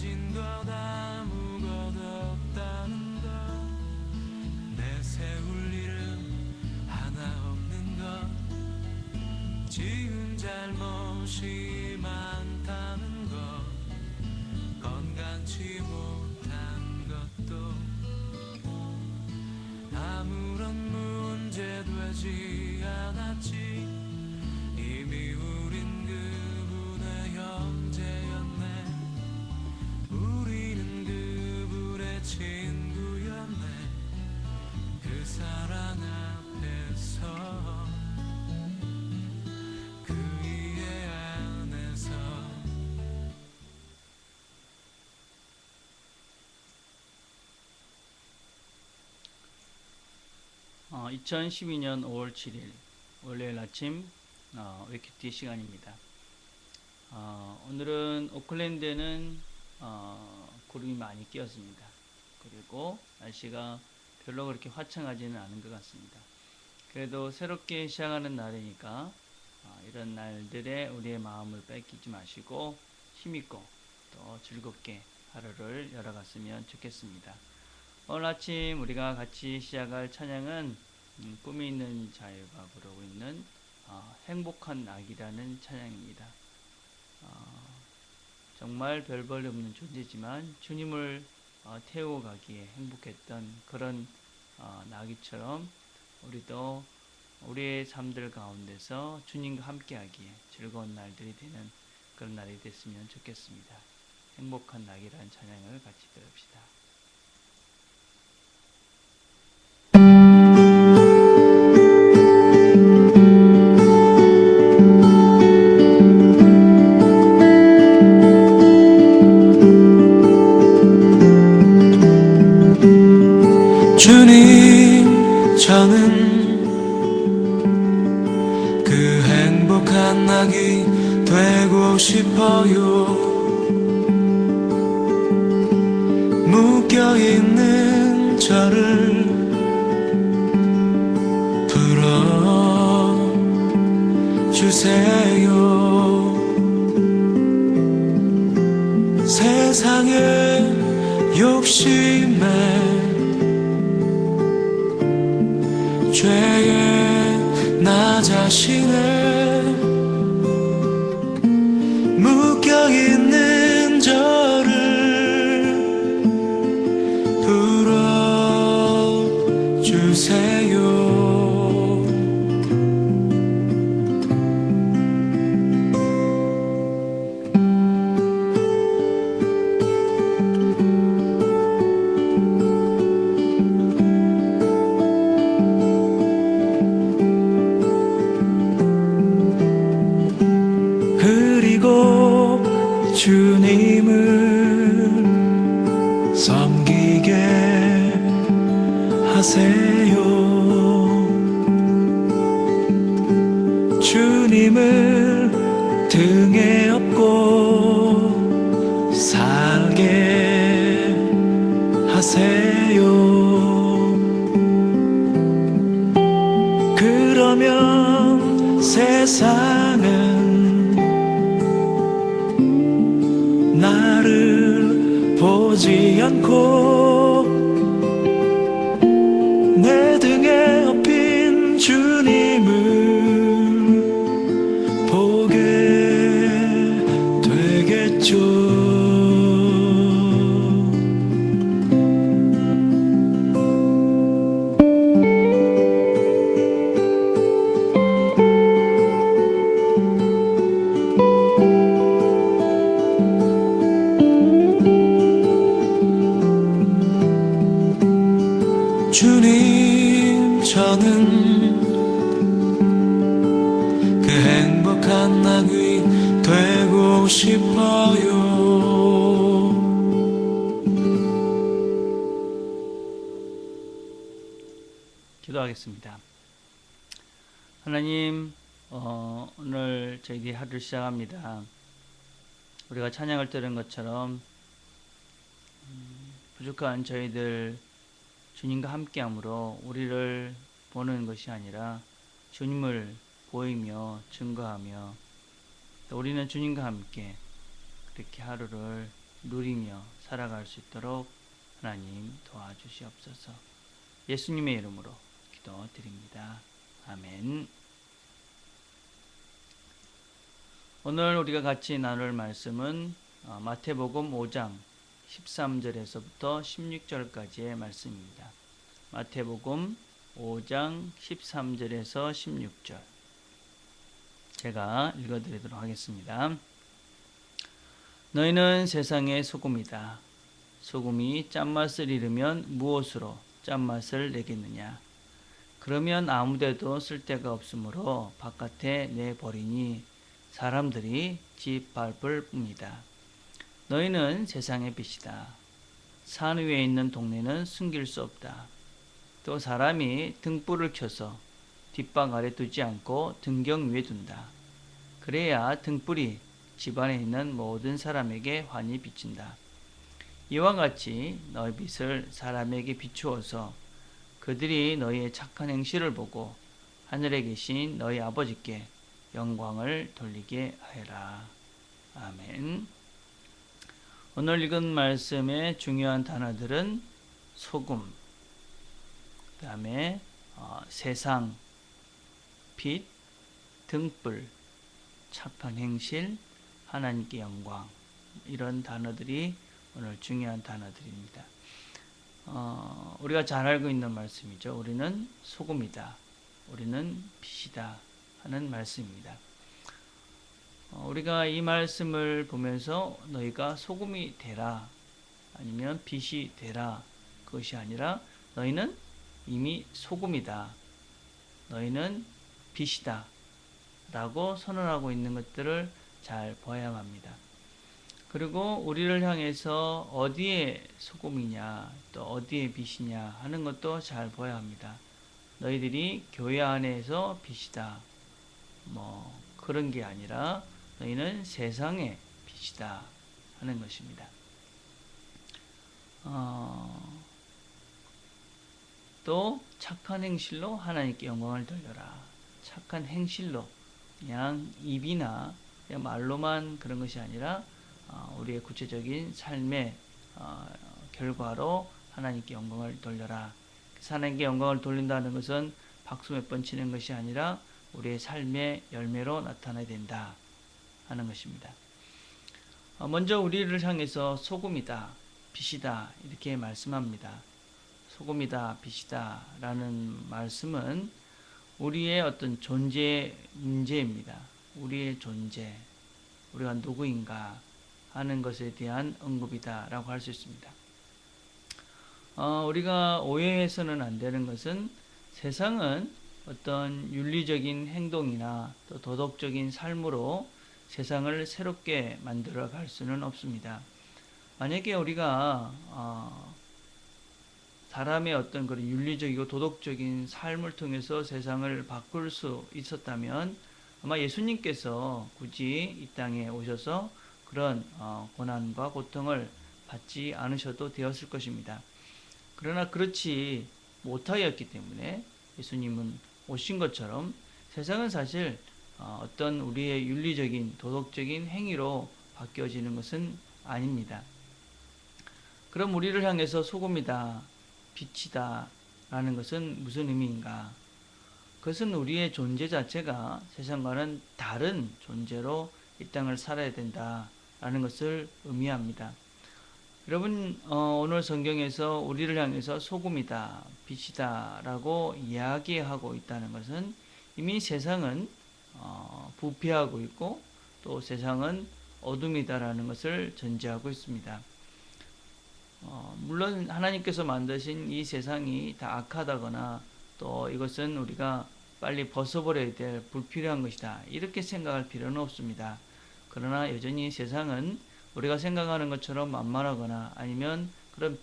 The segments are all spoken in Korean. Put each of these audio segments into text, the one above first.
가진 것 아무것도 없다는 것, 내세울 일은 하나 없는 것, 지은 잘못이 많다는 것, 건강치 못한 것도 아무런 문제 되지 않았지. 이미 우린 그분의 형제였네. 우리는 그분의 친구였네. 그 사랑 앞에서, 그 이해 안에서. 2012년 5월 7일 월요일 아침 웨큐티 시간입니다. 오늘은 오클랜드에는 구름이 많이 끼었습니다. 그리고 날씨가 별로 그렇게 화창하지는 않은 것 같습니다. 그래도 새롭게 시작하는 날이니까 이런 날들에 우리의 마음을 뺏기지 마시고 힘있고 또 즐겁게 하루를 열어갔으면 좋겠습니다. 오늘 아침 우리가 같이 시작할 찬양은 꿈이 있는 자유가 부르고 있는 행복한 낙이라는 찬양입니다. 정말 별 볼 없는 존재지만 주님을 태우고 가기에 행복했던 그런 낙이처럼 우리도 우리의 삶들 가운데서 주님과 함께하기에 즐거운 날들이 되는 그런 날이 됐으면 좋겠습니다. 행복한 낙이라는 찬양을 같이 들읍시다. 주님, 저는 그 행복한 낙이 되고 싶어요. 묶여있는 저를 풀어주세요. 세상의 욕심에 죄에 나 자신을 묶여있는 저를 풀어주세요. 그리고 주님을 섬기게 하세요. 주님을 등에 업고 살게 하세요. 그러면 세상은 나를 보지 않고 내 등에 업힌 주님을 보게 되겠죠. 주님, 저는 그 행복한 낙이 되고 싶어요. 기도하겠습니다. 하나님, 오늘 저희들이 하루를 시작합니다. 우리가 찬양을 들은 것처럼 부족한 저희들 주님과 함께함으로 우리를 보는 것이 아니라 주님을 보이며 증거하며 또 우리는 주님과 함께 그렇게 하루를 누리며 살아갈 수 있도록 하나님 도와주시옵소서. 예수님의 이름으로 기도드립니다. 아멘. 오늘 우리가 같이 나눌 말씀은 마태복음 5장 13절에서부터 16절까지의 말씀입니다. 마태복음 5장 13절에서 16절 제가 읽어드리도록 하겠습니다. 너희는 세상의 소금이다. 소금이 짠맛을 잃으면 무엇으로 짠맛을 내겠느냐? 그러면 아무데도 쓸데가 없으므로 바깥에 내버리니 사람들이 짓밟을 뿐이다. 너희는 세상의 빛이다. 산 위에 있는 동네는 숨길 수 없다. 또 사람이 등불을 켜서 뒷방 아래 두지 않고 등경 위에 둔다. 그래야 등불이 집안에 있는 모든 사람에게 환히 비친다. 이와 같이 너희 빛을 사람에게 비추어서 그들이 너희의 착한 행실을 보고 하늘에 계신 너희 아버지께 영광을 돌리게 하여라. 아멘. 오늘 읽은 말씀의 중요한 단어들은 소금, 그 다음에 세상, 빛, 등불, 착한 행실, 하나님께 영광, 이런 단어들이 오늘 중요한 단어들입니다. 우리가 잘 알고 있는 말씀이죠. 우리는 소금이다. 우리는 빛이다 하는 말씀입니다. 우리가 이 말씀을 보면서 너희가 소금이 되라 아니면 빛이 되라, 그것이 아니라 너희는 이미 소금이다, 너희는 빛이다 라고 선언하고 있는 것들을 잘 보아야 합니다. 그리고 우리를 향해서 어디에 소금이냐 또 어디에 빛이냐 하는 것도 잘 보아야 합니다. 너희들이 교회 안에서 빛이다, 그런 게 아니라 너희는 세상의 빛이다 하는 것입니다. 또 착한 행실로 하나님께 영광을 돌려라. 착한 행실로, 그냥 입이나 그냥 말로만 그런 것이 아니라 우리의 구체적인 삶의 결과로 하나님께 영광을 돌려라. 하나님께 영광을 돌린다는 것은 박수 몇 번 치는 것이 아니라 우리의 삶의 열매로 나타나야 된다 하는 것입니다. 먼저 우리를 향해서 소금이다, 빛이다 이렇게 말씀합니다. 소금이다, 빛이다 라는 말씀은 우리의 어떤 존재 문제입니다. 우리의 존재, 우리가 누구인가 하는 것에 대한 언급이다 라고 할 수 있습니다. 우리가 오해해서는 안 되는 것은 세상은 어떤 윤리적인 행동이나 또 도덕적인 삶으로 세상을 새롭게 만들어 갈 수는 없습니다. 만약에 우리가 사람의 어떤 그런 윤리적이고 도덕적인 삶을 통해서 세상을 바꿀 수 있었다면 아마 예수님께서 굳이 이 땅에 오셔서 그런 고난과 고통을 받지 않으셔도 되었을 것입니다. 그러나 그렇지 못하였기 때문에 예수님은 오신 것처럼 세상은 사실 어떤 우리의 윤리적인 도덕적인 행위로 바뀌어지는 것은 아닙니다. 그럼 우리를 향해서 소금이다, 빛이다 라는 것은 무슨 의미인가? 그것은 우리의 존재 자체가 세상과는 다른 존재로 이 땅을 살아야 된다라는 것을 의미합니다. 여러분, 오늘 성경에서 우리를 향해서 소금이다, 빛이다 라고 이야기하고 있다는 것은 이미 세상은 부패하고 있고 또 세상은 어둠이다라는 것을 전제하고 있습니다. 물론 하나님께서 만드신 이 세상이 다 악하다거나 또 이것은 우리가 빨리 벗어버려야 될 불필요한 것이다 이렇게 생각할 필요는 없습니다. 그러나 여전히 세상은 우리가 생각하는 것처럼 만만하거나 아니면 그런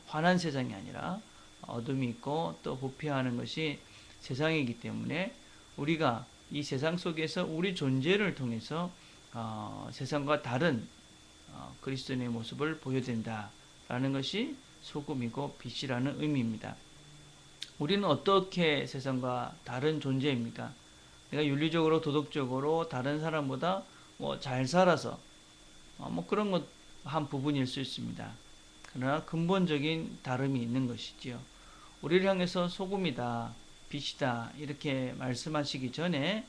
환한 세상이 아니라 어둠이 있고 또 부패하는 것이 세상이기 때문에 우리가 이 세상 속에서 우리 존재를 통해서 세상과 다른 그리스도인의 모습을 보여야 된다라는 것이 소금이고 빛이라는 의미입니다. 우리는 어떻게 세상과 다른 존재입니까? 내가 윤리적으로 도덕적으로 다른 사람보다 잘 살아서 그런 것 한 부분일 수 있습니다. 그러나 근본적인 다름이 있는 것이지요. 우리를 향해서 소금이다, 빛이다 이렇게 말씀하시기 전에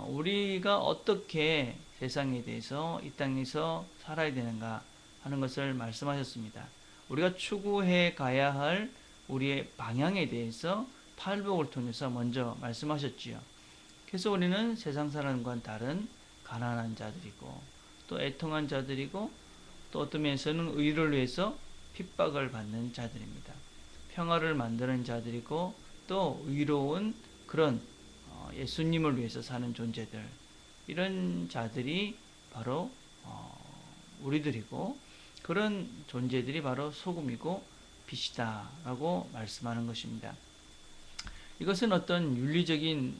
우리가 어떻게 세상에 대해서 이 땅에서 살아야 되는가 하는 것을 말씀하셨습니다. 우리가 추구해 가야 할 우리의 방향에 대해서 팔복을 통해서 먼저 말씀하셨지요. 그래서 우리는 세상 사람과는 다른 가난한 자들이고 또 애통한 자들이고 또 어떤 면에서는 의를 위해서 핍박을 받는 자들입니다. 평화를 만드는 자들이고 또 의로운 그런 예수님을 위해서 사는 존재들, 이런 자들이 바로 우리들이고 그런 존재들이 바로 소금이고 빛이다라고 말씀하는 것입니다. 이것은 어떤 윤리적인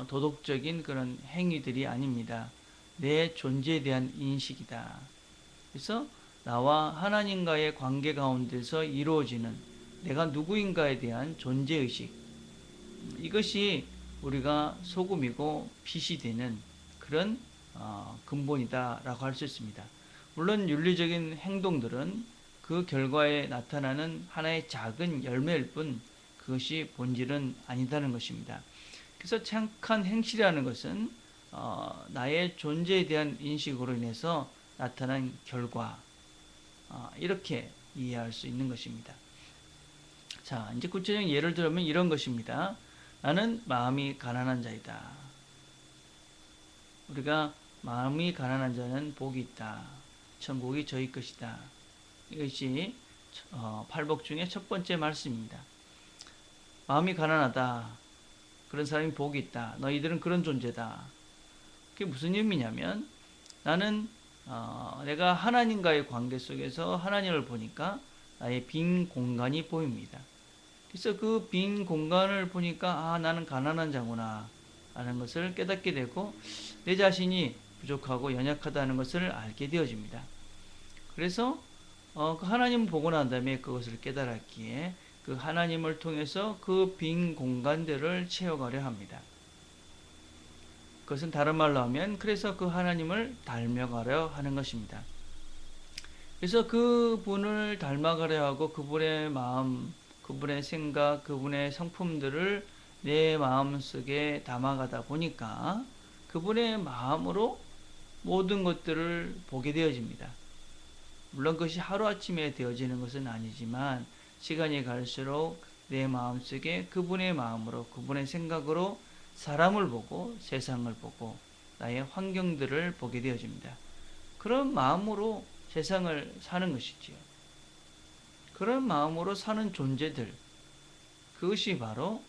도덕적인 그런 행위들이 아닙니다. 내 존재에 대한 인식이다. 그래서 나와 하나님과의 관계 가운데서 이루어지는 내가 누구인가에 대한 존재의식, 이것이 우리가 소금이고 빛이 되는 그런 근본이다라고 할 수 있습니다. 물론 윤리적인 행동들은 그 결과에 나타나는 하나의 작은 열매일 뿐 그것이 본질은 아니다는 것입니다. 그래서 착한 행실이라는 것은 나의 존재에 대한 인식으로 인해서 나타난 결과, 이렇게 이해할 수 있는 것입니다. 자, 이제 구체적인 예를 들면 이런 것입니다. 나는 마음이 가난한 자이다. 우리가 마음이 가난한 자는 복이 있다. 천국이 저희 것이다. 이것이 팔복 중에 첫 번째 말씀입니다. 마음이 가난하다. 그런 사람이 복이 있다. 너희들은 그런 존재다. 그게 무슨 의미냐면 나는 내가 하나님과의 관계 속에서 하나님을 보니까 나의 빈 공간이 보입니다. 그래서 그 빈 공간을 보니까 나는 가난한 자구나 라는 것을 깨닫게 되고 내 자신이 부족하고 연약하다는 것을 알게 되어집니다. 그래서 그 하나님을 보고 난 다음에 그것을 깨달았기에 그 하나님을 통해서 그 빈 공간들을 채워가려 합니다. 그것은 다른 말로 하면 그래서 그 하나님을 닮아가려 하는 것입니다. 그래서 그분을 닮아가려 하고 그분의 마음, 그분의 생각, 그분의 성품들을 내 마음속에 담아가다 보니까 그분의 마음으로 모든 것들을 보게 되어집니다. 물론 그것이 하루아침에 되어지는 것은 아니지만 시간이 갈수록 내 마음속에 그분의 마음으로, 그분의 생각으로 사람을 보고 세상을 보고 나의 환경들을 보게 되어집니다. 그런 마음으로 세상을 사는 것이지요. 그런 마음으로 사는 존재들, 그것이 바로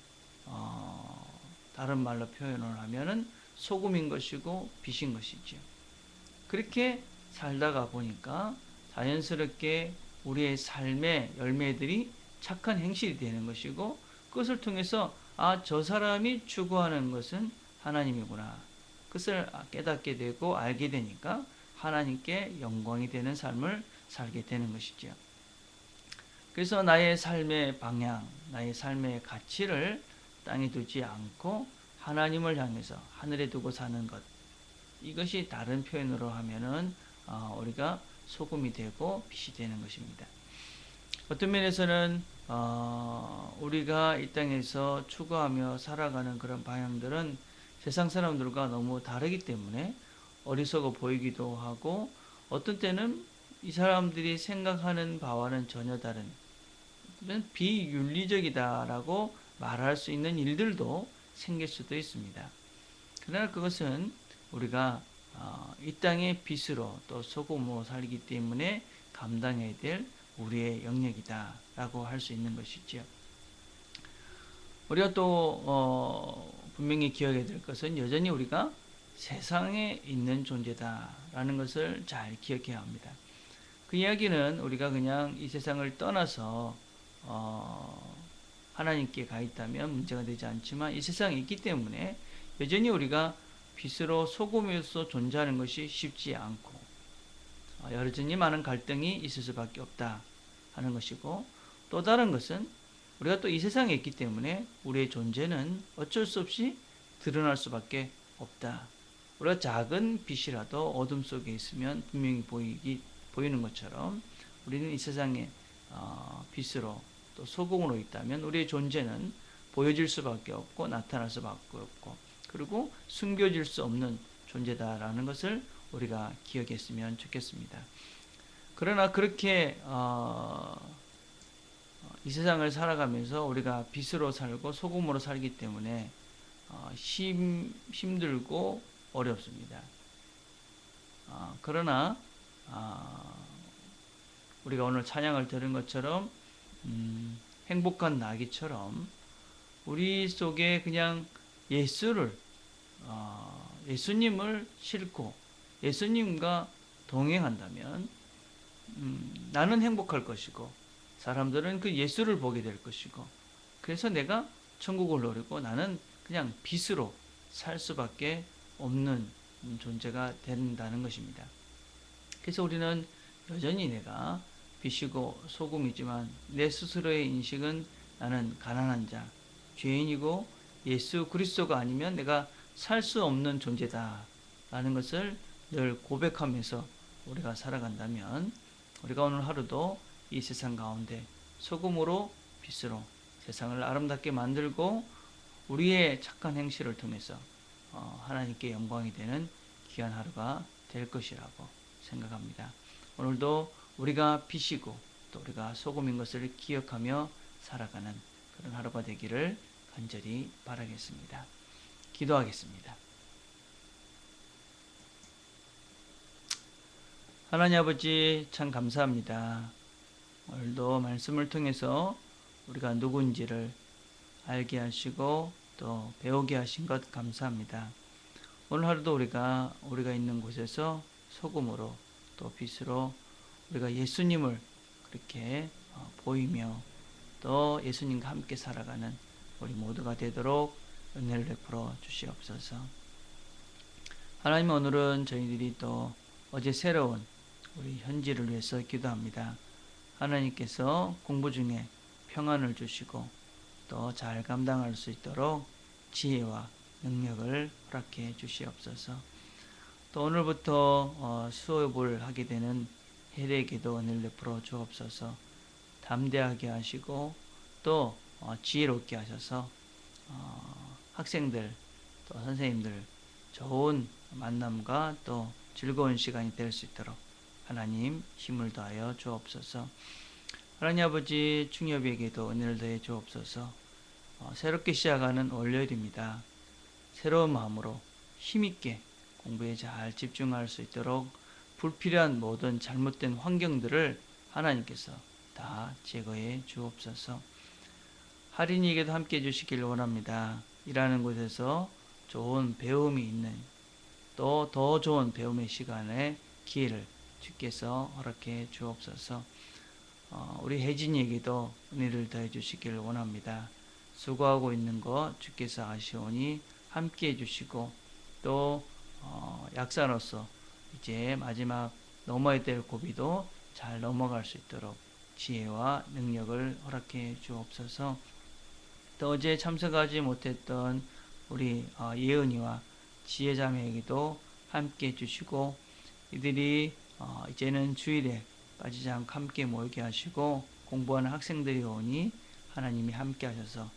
다른 말로 표현을 하면은 소금인 것이고 빛인 것이지요. 그렇게 살다가 보니까 자연스럽게 우리의 삶의 열매들이 착한 행실이 되는 것이고 그것을 통해서 저 사람이 추구하는 것은 하나님이구나. 그것을 깨닫게 되고 알게 되니까 하나님께 영광이 되는 삶을 살게 되는 것이죠. 그래서 나의 삶의 방향, 나의 삶의 가치를 땅에 두지 않고 하나님을 향해서 하늘에 두고 사는 것. 이것이 다른 표현으로 하면은 우리가 소금이 되고 빛이 되는 것입니다. 어떤 면에서는 우리가 이 땅에서 추구하며 살아가는 그런 방향들은 세상 사람들과 너무 다르기 때문에 어리석어 보이기도 하고 어떤 때는 이 사람들이 생각하는 바와는 전혀 다른 비윤리적이다라고 말할 수 있는 일들도 생길 수도 있습니다. 그러나 그것은 우리가 이 땅의 빛으로 또 소금으로 살기 때문에 감당해야 될 우리의 영역이다라고 할 수 있는 것이죠. 우리가 또 분명히 기억해야 될 것은 여전히 우리가 세상에 있는 존재다라는 것을 잘 기억해야 합니다. 그 이야기는 우리가 그냥 이 세상을 떠나서 하나님께 가 있다면 문제가 되지 않지만 이 세상에 있기 때문에 여전히 우리가 빛으로 소금으로서 존재하는 것이 쉽지 않고 여전히 많은 갈등이 있을 수밖에 없다 하는 것이고 또 다른 것은 우리가 또 이 세상에 있기 때문에 우리의 존재는 어쩔 수 없이 드러날 수밖에 없다. 우리가 작은 빛이라도 어둠 속에 있으면 분명히 보이기 보이는 것처럼 우리는 이 세상에 빛으로 또 소금으로 있다면 우리의 존재는 보여질 수밖에 없고 나타날 수밖에 없고 그리고 숨겨질 수 없는 존재다라는 것을 우리가 기억했으면 좋겠습니다. 그러나 그렇게 이 세상을 살아가면서 우리가 빛으로 살고 소금으로 살기 때문에 힘들고 어렵습니다. 그러나 우리가 오늘 찬양을 들은 것처럼 행복한 나귀처럼 우리 속에 그냥 예수님을 싣고 예수님과 동행한다면 나는 행복할 것이고 사람들은 그 예수를 보게 될 것이고 그래서 내가 천국을 노리고 나는 그냥 빛으로 살 수밖에 없는 존재가 된다는 것입니다. 그래서 우리는 여전히 내가 빛이고 소금이지만 내 스스로의 인식은 나는 가난한 자, 죄인이고 예수 그리스도가 아니면 내가 살 수 없는 존재다 라는 것을 늘 고백하면서 우리가 살아간다면 우리가 오늘 하루도 이 세상 가운데 소금으로 빛으로 세상을 아름답게 만들고 우리의 착한 행실을 통해서 하나님께 영광이 되는 귀한 하루가 될 것이라고 생각합니다. 오늘도 우리가 빛이고 또 우리가 소금인 것을 기억하며 살아가는 그런 하루가 되기를 간절히 바라겠습니다. 기도하겠습니다. 하나님 아버지 참 감사합니다. 오늘도 말씀을 통해서 우리가 누구인지를 알게 하시고 또 배우게 하신 것 감사합니다. 오늘 하루도 우리가 있는 곳에서 소금으로 또 빛으로 우리가 예수님을 그렇게 보이며 또 예수님과 함께 살아가는 우리 모두가 되도록 은혜를 베풀어 주시옵소서. 하나님 오늘은 저희들이 또 어제 새로운 우리 현지를 위해서 기도합니다. 하나님께서 공부 중에 평안을 주시고 또 잘 감당할 수 있도록 지혜와 능력을 허락해 주시옵소서. 또 오늘부터 수업을 하게 되는 회례기도 은혜를 베풀어 주옵소서. 담대하게 하시고 또 지혜롭게 하셔서 학생들 또 선생님들 좋은 만남과 또 즐거운 시간이 될 수 있도록 하나님 힘을 더하여 주옵소서. 하나님 아버지 중엽에게도 은혜를 더해 주옵소서. 새롭게 시작하는 월요일입니다. 새로운 마음으로 힘있게 공부에 잘 집중할 수 있도록 불필요한 모든 잘못된 환경들을 하나님께서 다 제거해 주옵소서. 할인이에게도 함께 해주시길 원합니다. 일하는 곳에서 좋은 배움이 있는 또 더 좋은 배움의 시간에 기회를 주께서 허락해 주옵소서. 우리 혜진이에게도 은혜를 더해 주시길 원합니다. 수고하고 있는 것 주께서 아시오니 함께 해주시고 또 약사로서 이제 마지막 넘어야 될 고비도 잘 넘어갈 수 있도록 지혜와 능력을 허락해 주옵소서. 또 어제 참석하지 못했던 우리 예은이와 지혜자매에게도 함께 해주시고 이들이 이제는 주일에 빠지지 않고 함께 모이게 하시고 공부하는 학생들이 오니 하나님이 함께 하셔서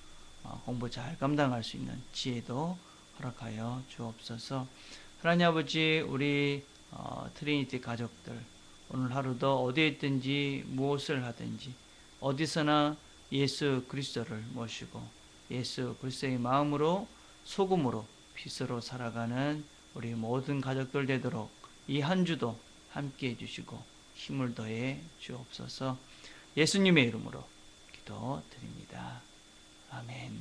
공부 잘 감당할 수 있는 지혜도 허락하여 주옵소서. 하나님 아버지 우리 트리니티 가족들 오늘 하루도 어디에 있든지 무엇을 하든지 어디서나 예수 그리스도를 모시고 예수 그리스도의 마음으로 소금으로 빛으로 살아가는 우리 모든 가족들 되도록 이 한 주도 함께 해주시고 힘을 더해 주옵소서. 예수님의 이름으로 기도드립니다. 아멘.